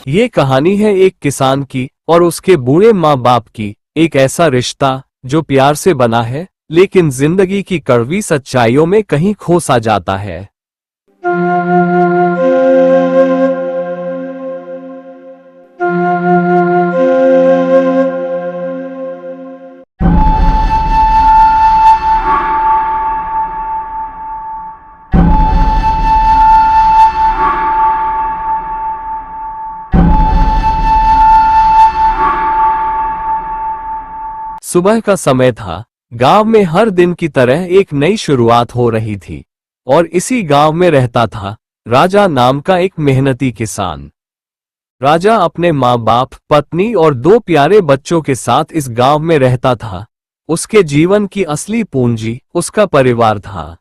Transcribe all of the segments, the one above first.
ये कहानी है एक किसान की और उसके बूढ़े माँ बाप की। एक ऐसा रिश्ता जो प्यार से बना है लेकिन जिंदगी की कड़वी सच्चाइयों में कहीं खो सा जाता है। सुबह का समय था। गांव में हर दिन की तरह एक नई शुरुआत हो रही थी और इसी गांव में रहता था राजा नाम का एक मेहनती किसान। राजा अपने माँ बाप, पत्नी और दो प्यारे बच्चों के साथ इस गांव में रहता था। उसके जीवन की असली पूंजी उसका परिवार था।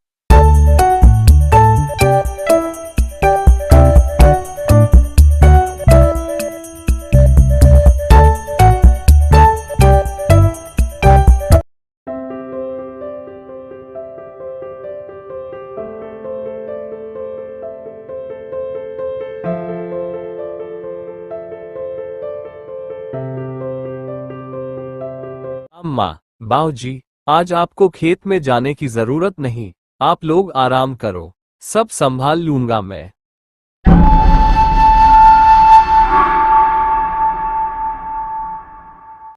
अम्मा, बाऊजी, आज आपको खेत में जाने की जरूरत नहीं, आप लोग आराम करो, सब संभाल लूंगा मैं।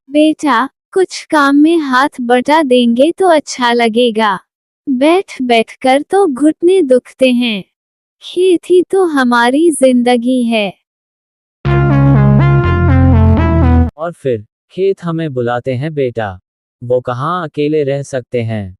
बेटा, कुछ काम में हाथ बटा देंगे तो अच्छा लगेगा। बैठ बैठ कर तो घुटने दुखते हैं। खेत ही तो हमारी जिंदगी है। और फिर खेत हमें बुलाते हैं बेटा, वो कहाँ अकेले रह सकते हैं।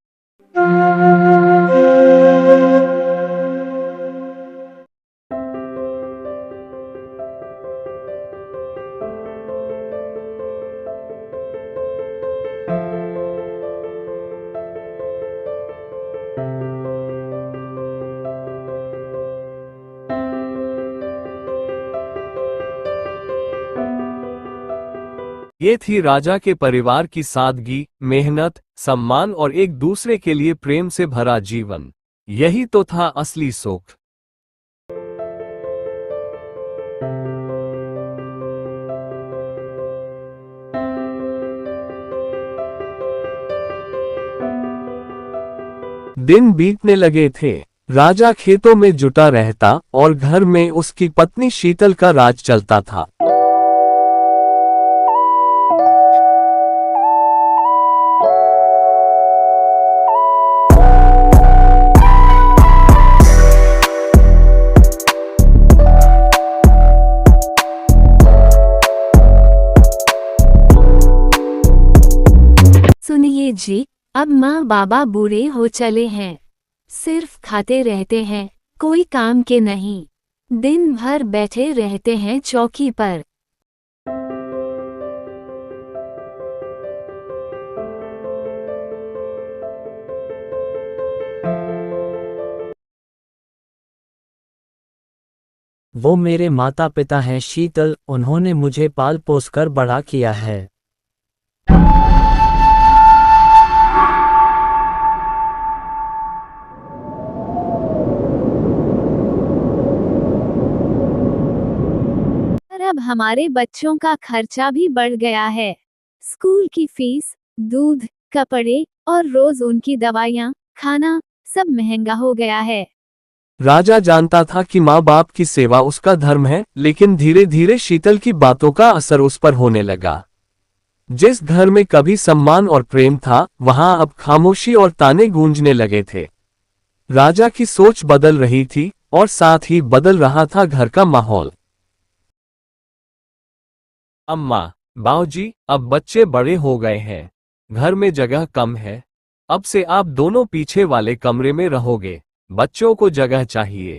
ये थी राजा के परिवार की सादगी, मेहनत, सम्मान और एक दूसरे के लिए प्रेम से भरा जीवन। यही तो था असली सुख। दिन बीतने लगे थे। राजा खेतों में जुटा रहता और घर में उसकी पत्नी शीतल का राज चलता था। सुनिए जी, अब माँ बाबा बूढ़े हो चले हैं। सिर्फ खाते रहते हैं, कोई काम के नहीं। दिन भर बैठे रहते हैं चौकी पर। वो मेरे माता पिता हैं शीतल, उन्होंने मुझे पाल पोस कर बड़ा किया है। पर अब हमारे बच्चों का खर्चा भी बढ़ गया है। स्कूल की फीस, दूध, कपड़े और रोज उनकी दवाइयाँ, खाना, सब महंगा हो गया है। राजा जानता था कि माँ बाप की सेवा उसका धर्म है, लेकिन धीरे धीरे शीतल की बातों का असर उस पर होने लगा। जिस घर में कभी सम्मान और प्रेम था, वहां अब खामोशी और ताने गूंजने लगे थे। राजा की सोच बदल रही थी और साथ ही बदल रहा था घर का माहौल। अम्मा, बाऊजी, अब बच्चे बड़े हो गए हैं, घर में जगह कम है। अब से आप दोनों पीछे वाले कमरे में रहोगे, बच्चों को जगह चाहिए।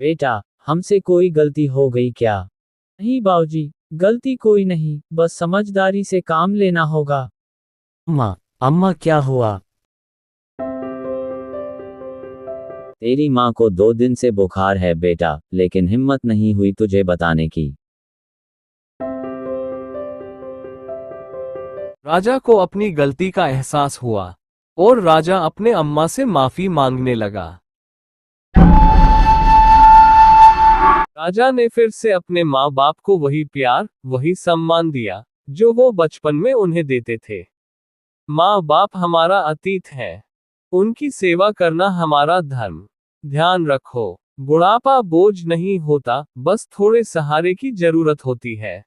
बेटा, हमसे कोई गलती हो गई क्या? नहीं बाबूजी, गलती कोई नहीं, बस समझदारी से काम लेना होगा। अम्मा क्या हुआ? तेरी माँ को 2 दिन से बुखार है बेटा, लेकिन हिम्मत नहीं हुई तुझे बताने की। राजा को अपनी गलती का एहसास हुआ और राजा अपने अम्मा से माफी मांगने लगा। राजा ने फिर से अपने माँ बाप को वही प्यार, वही सम्मान दिया जो वो बचपन में उन्हें देते थे। माँ बाप हमारा अतीत है, उनकी सेवा करना हमारा धर्म। ध्यान रखो, बुढ़ापा बोझ नहीं होता, बस थोड़े सहारे की जरूरत होती है।